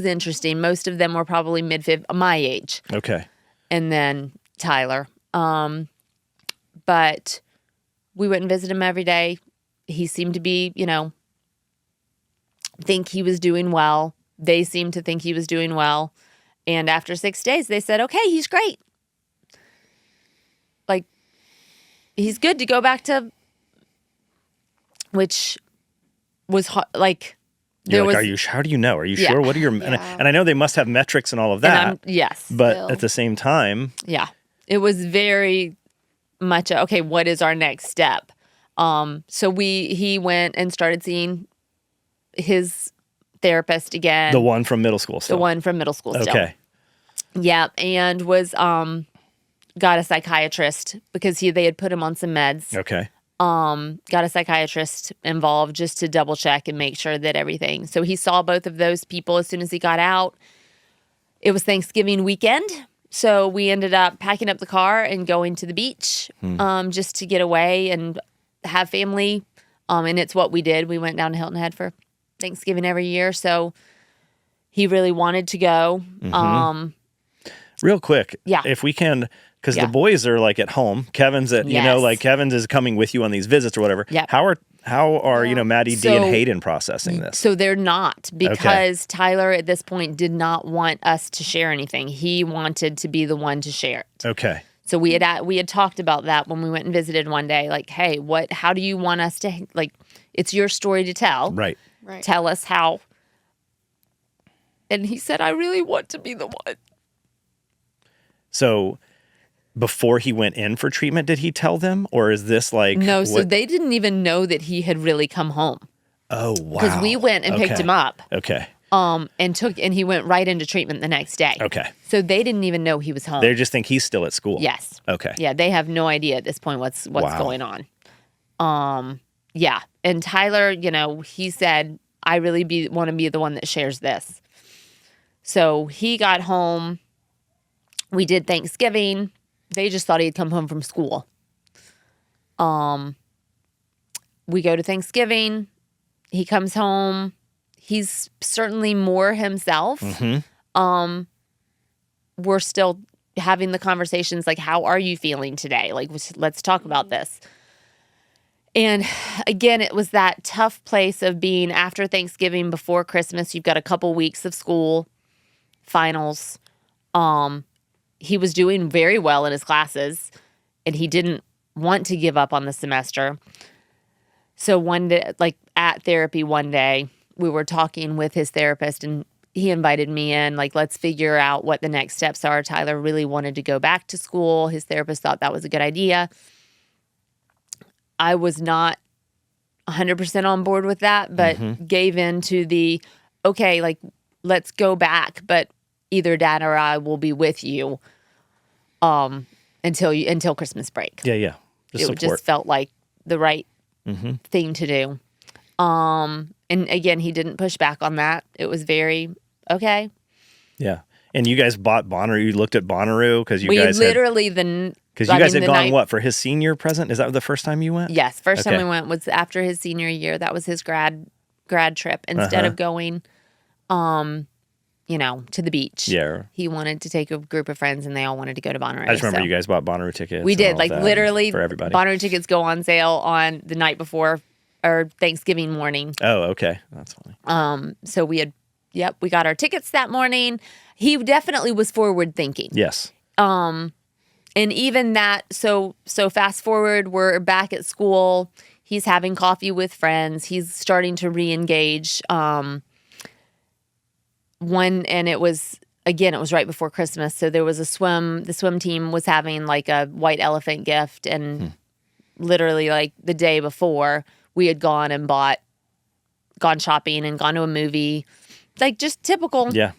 interesting. Most of them were probably my age. Okay. And then Tyler. But we went and visited him every day. He seemed to be, think he was doing well. They seemed to think he was doing well. And after 6 days, they said, okay, he's great. Like, he's good to go back to, which was like, how do you know? Are you sure? What are your, and I know they must have metrics and all of that. Yes. But at the same time. Yeah. It was very much, okay, what is our next step? So he went and started seeing his therapist again. The one from middle school still. The one from middle school still. Okay. Yeah, and was got a psychiatrist because they had put him on some meds. Okay. Got a psychiatrist involved just to double check and make sure that everything. So he saw both of those people as soon as he got out. It was Thanksgiving weekend, so we ended up packing up the car and going to the beach just to get away and have family. And it's what we did. We went down to Hilton Head for Thanksgiving every year, so he really wanted to go. Real quick, yeah, if we can, because the boys are like at home. Kevin's at Kevin's is coming with you on these visits or whatever. Yeah. How are Maddie D and Hayden processing this? So they're not, because Tyler at this point did not want us to share anything. He wanted to be the one to share it. Okay. So we had talked about that when we went and visited one day. Like, hey, how do you want us to, like, it's your story to tell. Right. Tell us how. And he said, I really want to be the one. So before he went in for treatment, did he tell them? Or is this like... No, so they didn't even know that he had really come home. Oh, wow. Because we went and picked him up. Okay. And he went right into treatment the next day. Okay. So they didn't even know he was home. They just think he's still at school. Yes. Okay. Yeah, they have no idea at this point what's going on. Yeah. And Tyler, he said, I really want to be the one that shares this. So he got home. We did Thanksgiving. They just thought he'd come home from school. We go to Thanksgiving. He comes home. He's certainly more himself. Mm-hmm. We're still having the conversations like, how are you feeling today? Like, let's talk about this. And again, it was that tough place of being after Thanksgiving, before Christmas. You've got a couple weeks of school, finals. He was doing very well in his classes, and he didn't want to give up on the semester. So one day, like at therapy one day, we were talking with his therapist, and he invited me in, like, let's figure out what the next steps are. Tyler really wanted to go back to school. His therapist thought that was a good idea. I was not 100% on board with that, but gave in to the, okay, like, let's go back, but either Dad or I will be with you until Christmas break. Yeah. It just felt like the right thing to do. And again, he didn't push back on that. It was very, okay. Yeah. And you guys bought Bonnaroo. You looked at Bonnaroo because Because you guys had gone, what, for his senior present? Is that the first time you went? Yes. First time we went was after his senior year. That was his grad trip. Instead of going, to the beach. Yeah. He wanted to take a group of friends, and they all wanted to go to Bonnaroo. I just remember you guys bought Bonnaroo tickets. We did. Like, literally, for everybody. Bonnaroo tickets go on sale on the night before or Thanksgiving morning. Oh, okay. That's funny. So we got our tickets that morning. He definitely was forward thinking. Yes. And even that, so fast forward, we're back at school. He's having coffee with friends. He's starting to re-engage. And it was right before Christmas. So there was the swim team was having like a white elephant gift. And literally like the day before, we had gone shopping and gone to a movie. Like just typical. Yeah.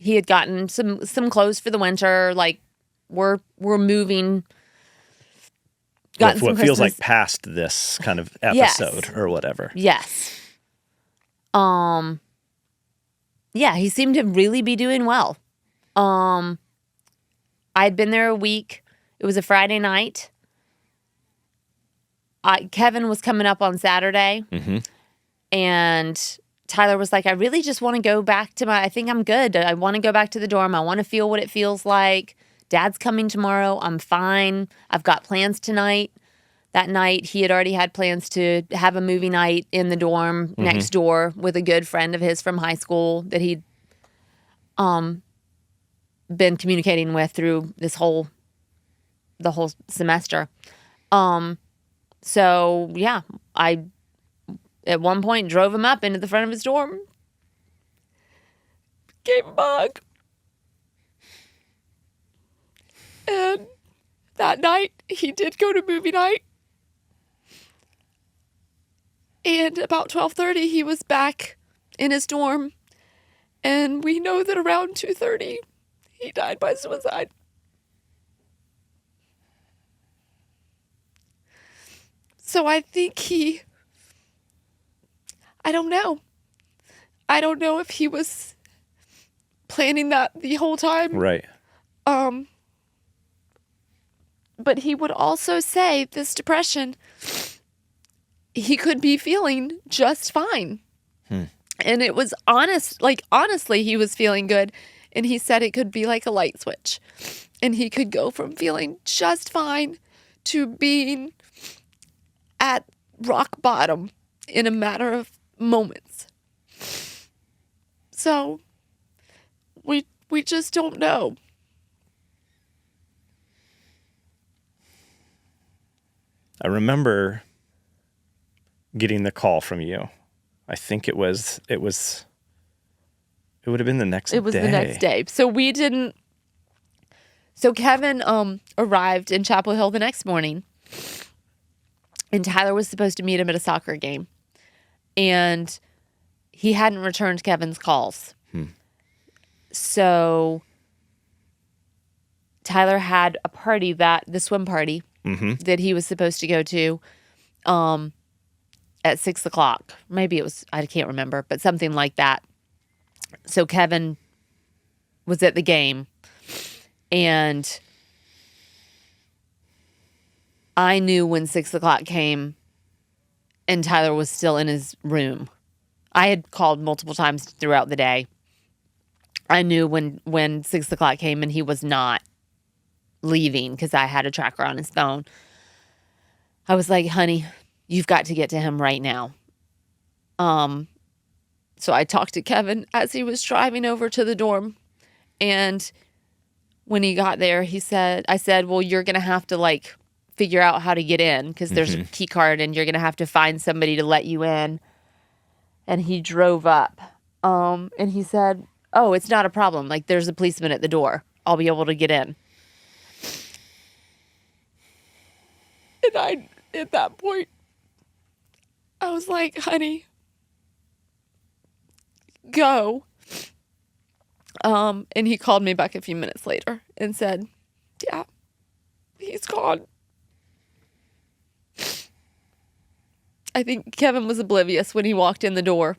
He had gotten some clothes for the winter. Like we're moving. What feels like past this kind of episode or whatever. Yes. Yeah, he seemed to really be doing well. I'd been there a week. It was a Friday night. Kevin was coming up on Saturday. And Tyler was like, I really just want to go back to I think I'm good. I want to go back to the dorm. I want to feel what it feels like. Dad's coming tomorrow. I'm fine. I've got plans tonight. That night, he had already had plans to have a movie night in the dorm next door with a good friend of his from high school that he'd been communicating with through the whole semester. So yeah, I at one point drove him up into the front of his dorm, gave him a hug, and that night he did go to movie night. And about 12:30, he was back in his dorm. And we know that around 2:30, he died by suicide. So I think I don't know. I don't know if he was planning that the whole time. Right. But he would also say this depression, he could be feeling just fine. And it was honestly, he was feeling good. And he said it could be like a light switch. And he could go from feeling just fine to being at rock bottom in a matter of moments. So we just don't know. I remember getting the call from you. I think it would have been the next day. It was the next day. So Kevin arrived in Chapel Hill the next morning, and Tyler was supposed to meet him at a soccer game. And he hadn't returned Kevin's calls. So Tyler had a party the swim party that he was supposed to go to at 6:00. Maybe it was, I can't remember, but something like that. So Kevin was at the game, and I knew when 6:00 came and Tyler was still in his room. I had called multiple times throughout the day. I knew when 6:00 came and he was not leaving because I had a tracker on his phone. I was like, honey, you've got to get to him right now. So I talked to Kevin as he was driving over to the dorm. And when he got there, I said, well, you're going to have to figure out how to get in because there's a key card and you're going to have to find somebody to let you in. And he drove up. And he said, oh, it's not a problem. There's a policeman at the door. I'll be able to get in. And at that point, I was like, honey, go. And he called me back a few minutes later and said, yeah, he's gone. I think Kevin was oblivious when he walked in the door.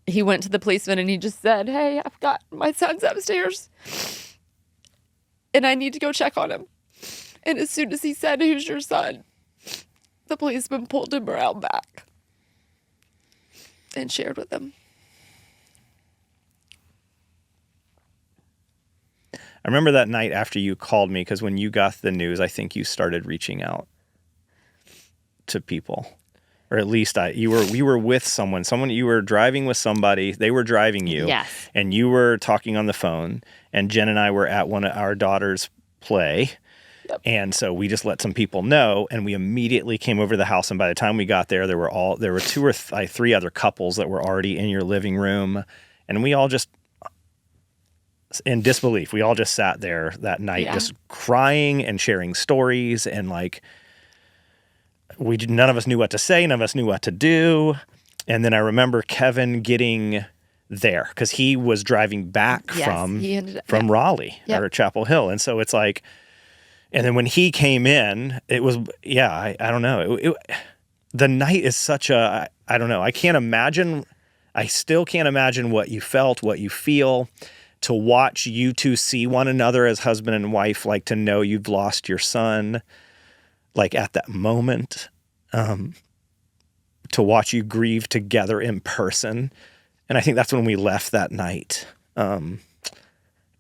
He went to the policeman and he just said, hey, I've got my son's upstairs. and I need to go check on him. And as soon as he said, who's your son? The policeman pulled him around back and shared with him. I remember that night after you called me, because when you got the news, I think you started reaching out to people, or at least we were with someone, you were driving with somebody, they were driving you, Yes. and you were talking on the phone, and Jen and I were at one of our daughter's play. Yep. And so we just let some people know, and we immediately came over to the house. And by the time we got there, there were two or three other couples that were already in your living room, and we all just, in disbelief, we all just sat there that night, just crying and sharing stories, and like none of us knew what to say, none of us knew what to do. And then I remember Kevin getting there because he was driving back from Raleigh or Chapel Hill, and so it's like. And then when he came in, it was, I don't know. The night is such I don't know. I still can't imagine what you felt, what you feel, to watch you two see one another as husband and wife, like to know you've lost your son, like at that moment, to watch you grieve together in person. And I think that's when we left that night.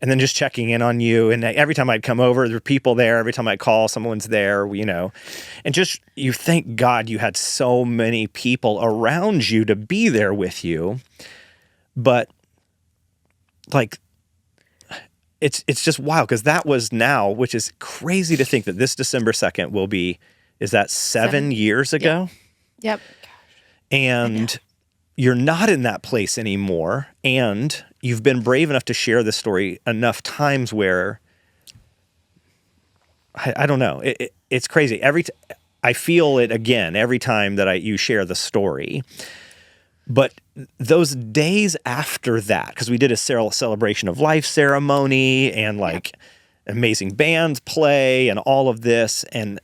And then just checking in on you. And every time I'd come over, there were people there. Every time I call, someone's there, And just, you thank God you had so many people around you to be there with you. But, like, it's just wild, because that was now, which is crazy to think that this December 2nd is that 7 years ago? Yep. And you're not in that place anymore, and you've been brave enough to share this story enough times where I don't know. It's crazy. I feel it again every time that you share the story. But those days after that, because we did a celebration of life ceremony and amazing bands play and all of this, and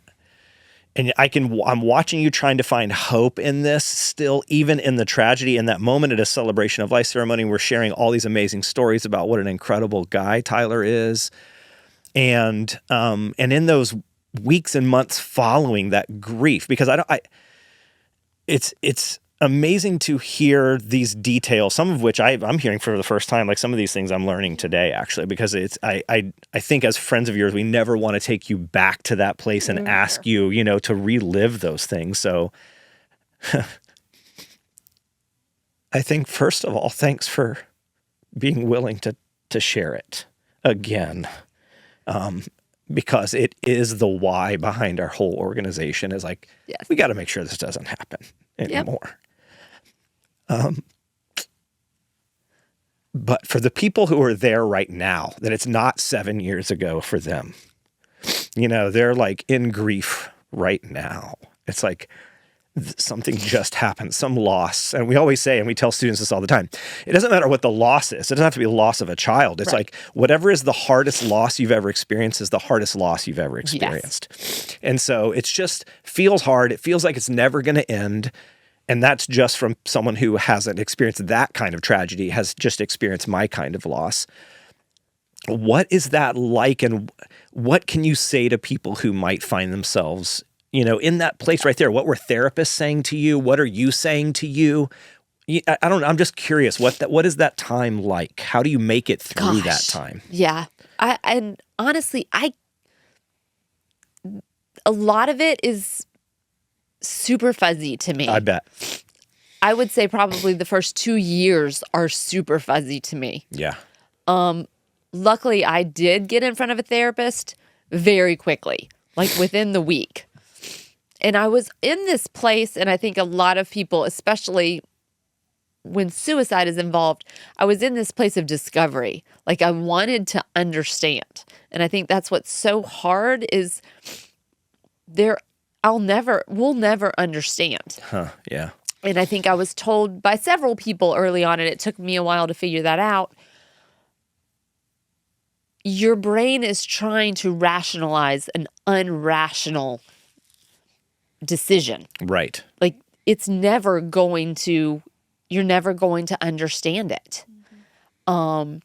I'm watching you trying to find hope in this still, even in the tragedy. In that moment at a celebration of life ceremony, we're sharing all these amazing stories about what an incredible guy Tyler is. And in those weeks and months following that grief, because it's amazing to hear these details, some of which I'm hearing for the first time. Like some of these things I'm learning today, actually, because I think as friends of yours, we never want to take you back to that place and ask you, to relive those things. So I think, first of all, thanks for being willing to share it again. Because it is the why behind our whole organization, is like, we got to make sure this doesn't happen anymore. But for the people who are there right now, that it's not 7 years ago for them, they're like in grief right now. It's like something just happened, some loss. And we always say, and we tell students this all the time, it doesn't matter what the loss is. It doesn't have to be the loss of a child. It's like whatever is the hardest loss you've ever experienced is the hardest loss you've ever experienced. Yes. And so it's just feels hard. It feels like it's never going to end. And that's just from someone who hasn't experienced that kind of tragedy, has just experienced my kind of loss. What is that like? And what can you say to people who might find themselves, in that place right there? What were therapists saying to you? What are you saying to you? I don't know. I'm just curious. What is that time like? How do you make it through that time? Yeah. And honestly, a lot of it is super fuzzy to me. I bet. I would say probably the first 2 years are super fuzzy to me. Yeah. Luckily, I did get in front of a therapist very quickly, like within the week. And I was in this place, and I think a lot of people, especially when suicide is involved, I was in this place of discovery. Like I wanted to understand. And I think that's what's so hard is we'll never understand. Yeah. And I think I was told by several people early on, and it took me a while to figure that out. Your brain is trying to rationalize an unrational decision. Right. Like you're never going to understand it. But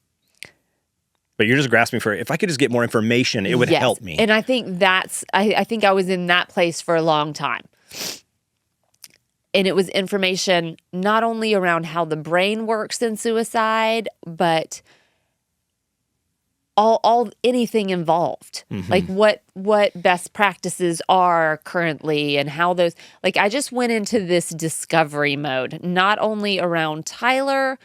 but you're just grasping for, if I could just get more information, it would Yes. help me. And I think I think I was in that place for a long time. And it was information not only around how the brain works in suicide, but all anything involved. Like what best practices are currently and how those, like I just went into this discovery mode, not only around Tyler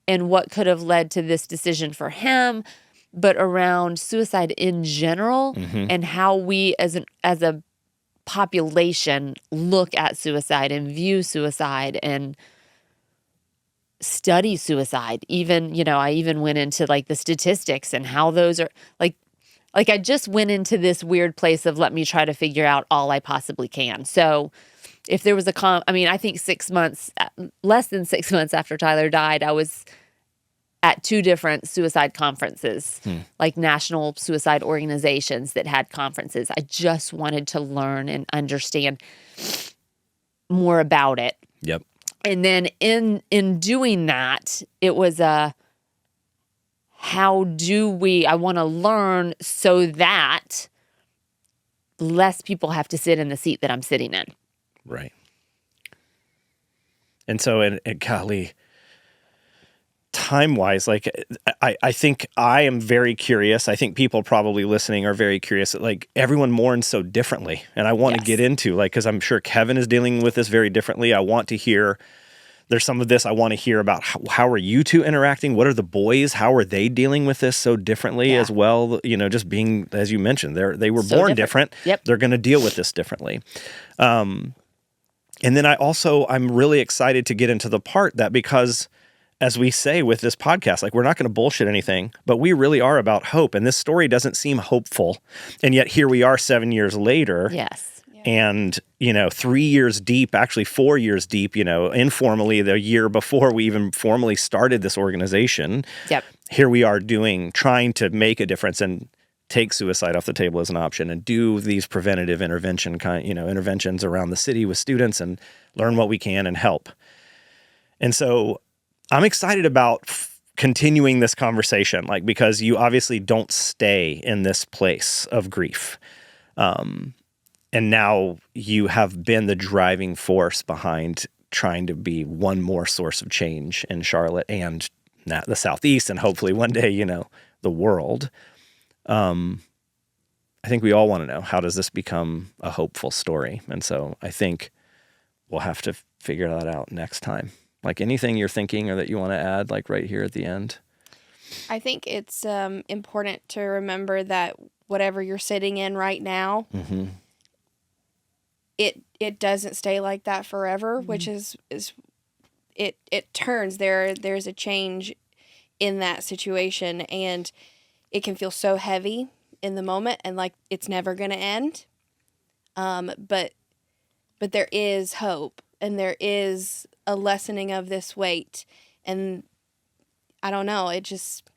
and what could have led to this decision for him, but around suicide in general and how we as a population look at suicide and view suicide and study suicide. Even, I even went into like the statistics and how those are like I just went into this weird place of let me try to figure out all I possibly can. So if there was I think less than 6 months after Tyler died, I was at 2 different suicide conferences, like national suicide organizations that had conferences. I just wanted to learn and understand more about it. Yep. And then in doing that, it was I want to learn so that less people have to sit in the seat that I'm sitting in. Right. And so, and golly, time-wise, like I think I am very curious. I think people probably listening are very curious. Like everyone mourns so differently, and I want to get into because I'm sure Kevin is dealing with this very differently. I want to hear. There's some of this I want to hear about. How are you two interacting? What are the boys? How are they dealing with this so differently as well? Just being, as you mentioned, they were born different. Yep. They're going to deal with this differently. And then I'm really excited to get into the part that because, as we say with this podcast, like we're not going to bullshit anything, but we really are about hope. And this story doesn't seem hopeful. And yet here we are 7 years later. Yes. And, 3 years deep, actually 4 years deep, informally the year before we even formally started this organization. Yep. Here we are trying to make a difference and take suicide off the table as an option and do these preventative interventions around the city with students and learn what we can and help. And so I'm excited about continuing this conversation, because you obviously don't stay in this place of grief. And now you have been the driving force behind trying to be one more source of change in Charlotte and the Southeast, and hopefully one day, the world. I think we all want to know, how does this become a hopeful story? And so I think we'll have to figure that out next time. Like anything you're thinking or that you want to add, like right here at the end? I think it's important to remember that whatever you're sitting in right now, it doesn't stay like that forever, which is it turns. There's a change in that situation, and it can feel so heavy in the moment and like it's never going to end. But there is hope, and there is a lessening of this weight. And I don't know, it just,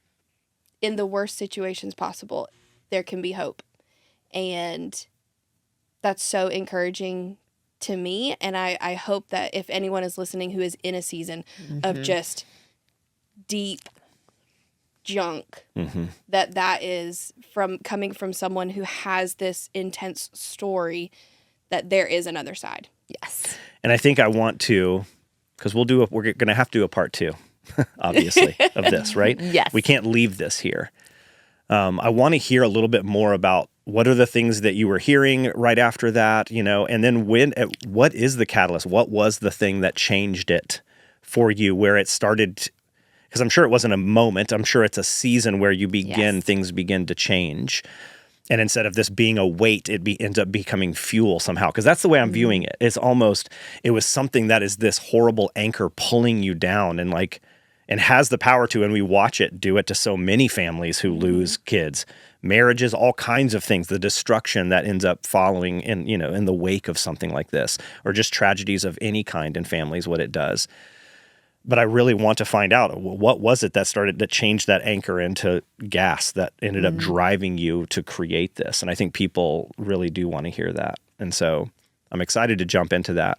in the worst situations possible, there can be hope. And that's so encouraging to me. And I hope that if anyone is listening who is in a season of just deep junk, that is coming from someone who has this intense story, that there is another side. Yes. And I think I want to, because we're going to have to do a part 2, obviously, of this, right? Yes. We can't leave this here. I want to hear a little bit more about what are the things that you were hearing right after that, and then what is the catalyst? What was the thing that changed it for you, where it started? Because I'm sure it wasn't a moment. I'm sure it's a season where things begin to change. And instead of this being a weight, ends up becoming fuel somehow. Because that's the way I'm viewing it. It was something that is this horrible anchor pulling you down and has the power to, and we watch it do it to so many families who lose kids, marriages, all kinds of things, the destruction that ends up following in the wake of something like this, or just tragedies of any kind in families, what it does. But I really want to find out, what was it that started to change that anchor into gas that ended up driving you to create this? And I think people really do want to hear that. And so I'm excited to jump into that.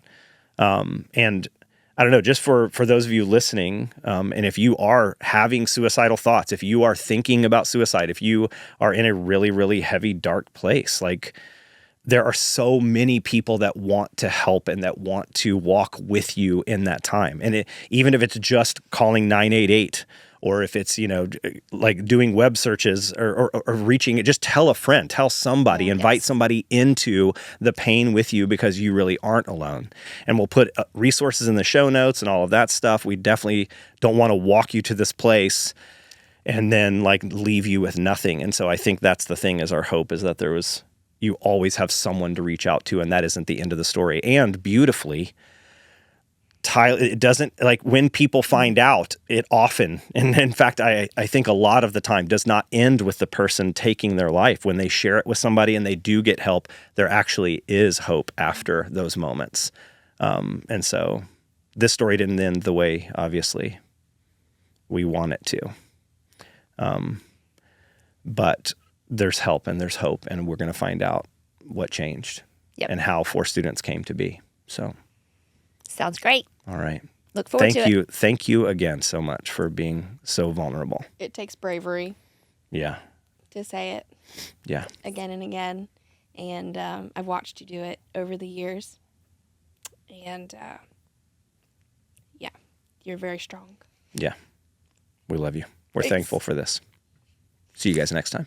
And I don't know, just for those of you listening, and if you are having suicidal thoughts, if you are thinking about suicide, if you are in a really, really heavy, dark place, like there are so many people that want to help and that want to walk with you in that time. And even if it's just calling 988, or if it's, like doing web searches or reaching it, just tell a friend, tell somebody, invite somebody into the pain with you, because you really aren't alone. And we'll put resources in the show notes and all of that stuff. We definitely don't want to walk you to this place and then like leave you with nothing. And so I think that's the thing, is our hope is that you always have someone to reach out to, and that isn't the end of the story. And beautifully, it doesn't, like when people find out, it often, and in fact, I think a lot of the time, does not end with the person taking their life. When they share it with somebody and they do get help, there actually is hope after those moments. And so this story didn't end the way, obviously, we want it to. But there's help and there's hope, and we're going to find out what changed and how 4 students came to be. So sounds great. All right. Look forward to it. Thank you again so much for being so vulnerable. It takes bravery. Yeah. To say it. Yeah. Again and again. And I've watched you do it over the years. And you're very strong. Yeah. We love you. We're thankful for this. See you guys next time.